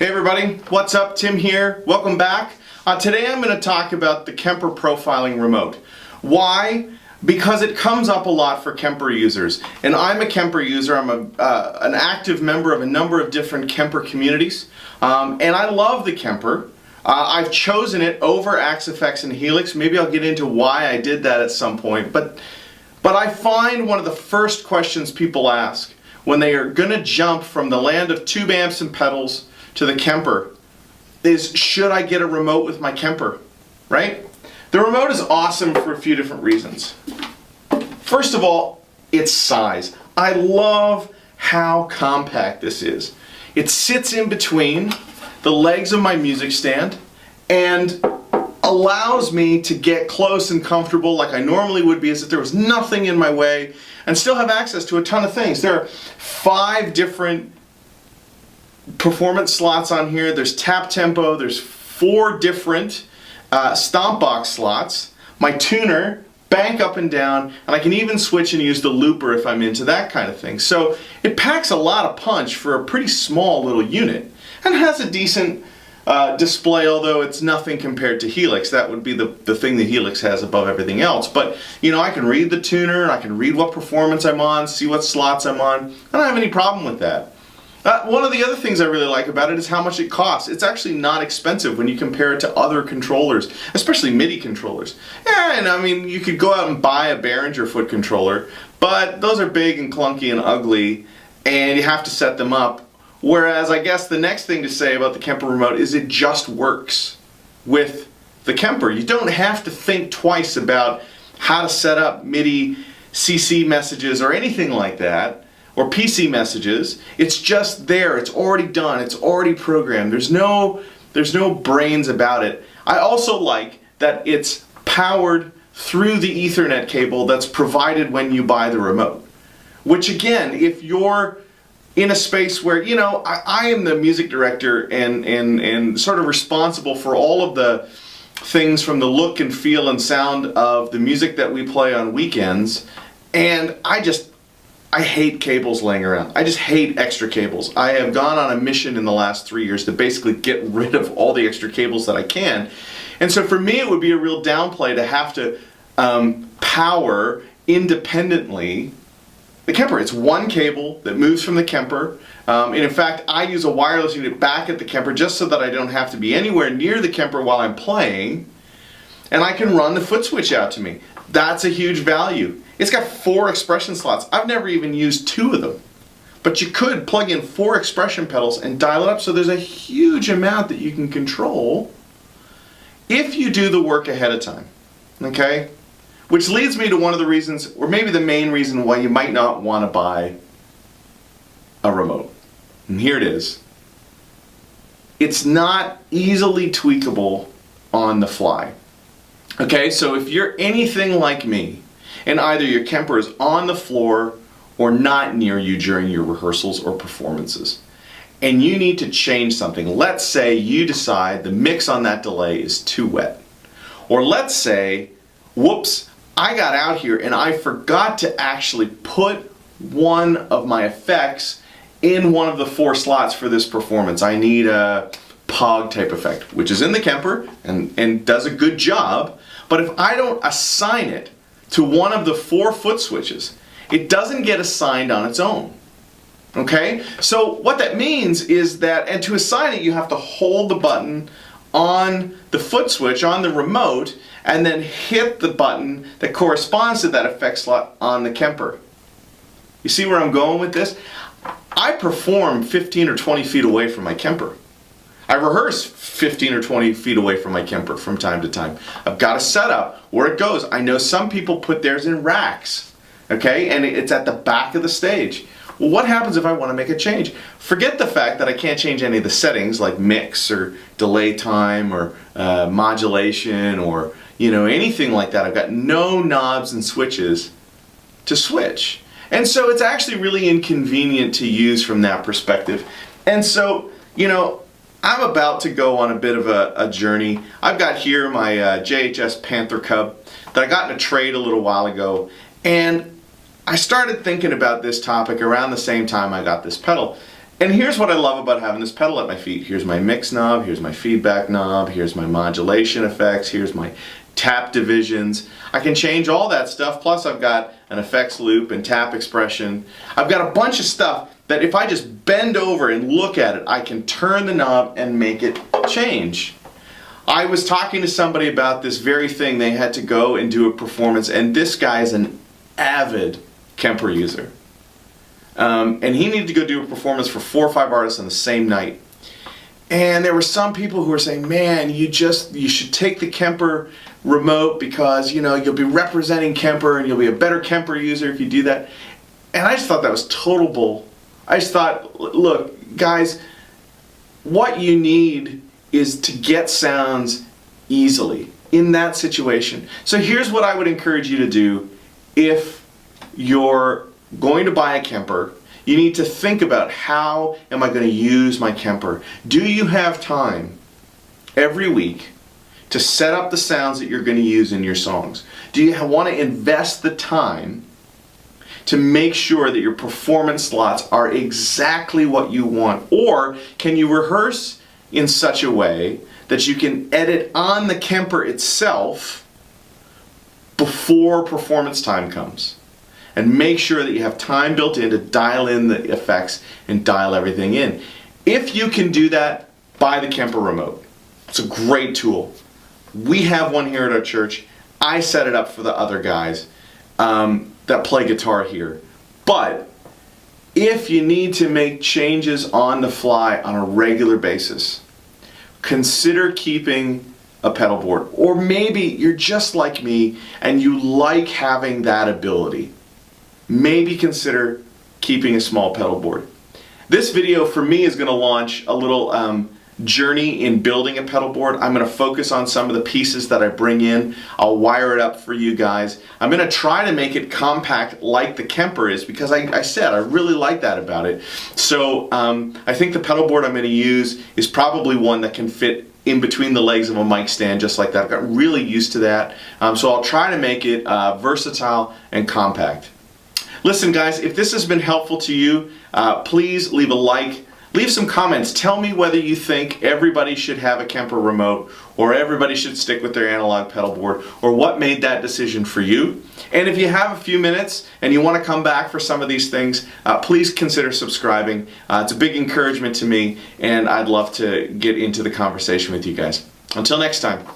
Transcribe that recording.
Hey everybody, what's up? Tim here. Welcome back. Today I'm going to talk about the Kemper profiling remote. Why? Because it comes up a lot for Kemper users. And I'm a Kemper user. I'm an active member of a number of different Kemper communities. And I love the Kemper. I've chosen it over Axe-Fx and Helix. Maybe I'll get into why I did that at some point. But I find one of the first questions people ask when they are going to jump from the land of tube amps and pedals to the Kemper is, should I get a remote with my Kemper, right? The remote is awesome for a few different reasons. First of all, its size. I love how compact this is. It sits in between the legs of my music stand and allows me to get close and comfortable like I normally would be as if there was nothing in my way and still have access to a ton of things. There are 5 different performance slots on here. There's tap tempo, there's 4 different Stomp box slots, my tuner, bank up and down, and I can even switch and use the looper if I'm into that kind of thing. So it packs a lot of punch for a pretty small little unit and has a decent display, although it's nothing compared to Helix. That would be the thing that Helix has above everything else. But you know, I can read the tuner, I can read what performance I'm on, see what slots I'm on. I don't have any problem with that. One of the other things I really like about it is how much it costs. It's actually not expensive when you compare it to other controllers, especially MIDI controllers. And I mean, you could go out and buy a Behringer foot controller, but those are big and clunky and ugly, and you have to set them up. Whereas I guess the next thing to say about the Kemper remote is it just works with the Kemper. You don't have to think twice about how to set up MIDI CC messages or anything like that, or PC messages. It's just there. It's already done. It's already programmed. There's no brains about it. I also like that it's powered through the Ethernet cable that's provided when you buy the remote. Which again, if you're in a space where, you know, I am the music director and sort of responsible for all of the things from the look and feel and sound of the music that we play on weekends, and I hate cables laying around. I just hate extra cables. I have gone on a mission in the last 3 years to basically get rid of all the extra cables that I can. And so for me it would be a real downplay to have to power independently the Kemper. It's one cable that moves from the Kemper. And in fact, I use a wireless unit back at the Kemper just so that I don't have to be anywhere near the Kemper while I'm playing. And I can run the foot switch out to me. That's a huge value. It's got 4 expression slots. I've never even used 2 of them. But you could plug in 4 expression pedals and dial it up, so there's a huge amount that you can control if you do the work ahead of time. Okay? Which leads me to one of the reasons, or maybe the main reason, why you might not want to buy a remote. And here it is. It's not easily tweakable on the fly. Okay, so if you're anything like me, and either your Kemper is on the floor or not near you during your rehearsals or performances, and you need to change something, let's say you decide the mix on that delay is too wet. Or let's say, whoops, I got out here and I forgot to actually put one of my effects in one of the 4 slots for this performance. I need a POG type effect, which is in the Kemper and does a good job, but if I don't assign it to one of the 4 foot switches, it doesn't get assigned on its own. Okay? So what that means is that, and to assign it, you have to hold the button on the foot switch, on the remote, and then hit the button that corresponds to that effect slot on the Kemper. You see where I'm going with this? I perform 15 or 20 feet away from my Kemper. I rehearse 15 or 20 feet away from my Kemper from time to time. I've got a setup where it goes. I know some people put theirs in racks, okay, and it's at the back of the stage. Well, what happens if I want to make a change? Forget the fact that I can't change any of the settings like mix or delay time or modulation or, you know, anything like that. I've got no knobs and switches to switch. And so it's actually really inconvenient to use from that perspective. And so, you know, I'm about to go on a bit of a journey. I've got here my JHS Panther Cub that I got in a trade a little while ago, and I started thinking about this topic around the same time I got this pedal. And here's what I love about having this pedal at my feet. Here's my mix knob, here's my feedback knob, here's my modulation effects, here's my tap divisions. I can change all that stuff, plus I've got an effects loop and tap expression. I've got a bunch of stuff that if I just bend over and look at it, I can turn the knob and make it change. I was talking to somebody about this very thing. They had to go and do a performance, and this guy is an avid Kemper user. And he needed to go do a performance for 4 or 5 artists on the same night. And there were some people who were saying, man, you should take the Kemper remote because, you know, you'll be representing Kemper and you'll be a better Kemper user if you do that. And I just thought that was total bull. I just thought, look, guys, what you need is to get sounds easily in that situation. So here's what I would encourage you to do if you're going to buy a Kemper. You need to think about, how am I going to use my Kemper? Do you have time every week to set up the sounds that you're going to use in your songs? Do you want to invest the time to make sure that your performance slots are exactly what you want? Or can you rehearse in such a way that you can edit on the Kemper itself before performance time comes? And make sure that you have time built in to dial in the effects and dial everything in. If you can do that, buy the Kemper remote. It's a great tool. We have one here at our church. I set it up for the other guys that play guitar here. But if you need to make changes on the fly on a regular basis, consider keeping a pedal board. Or maybe you're just like me and you like having that ability. Maybe consider keeping a small pedal board. This video for me is going to launch a little journey in building a pedal board. I'm going to focus on some of the pieces that I bring in. I'll wire it up for you guys. I'm going to try to make it compact like the Kemper is, because I said I really like that about it. So I think the pedal board I'm going to use is probably one that can fit in between the legs of a mic stand just like that. I've got really used to that. So I'll try to make it versatile and compact. Listen guys, if this has been helpful to you, please leave a like, leave some comments. Tell me whether you think everybody should have a Kemper remote or everybody should stick with their analog pedal board, or what made that decision for you. And if you have a few minutes and you want to come back for some of these things, please consider subscribing. It's a big encouragement to me, and I'd love to get into the conversation with you guys. Until next time.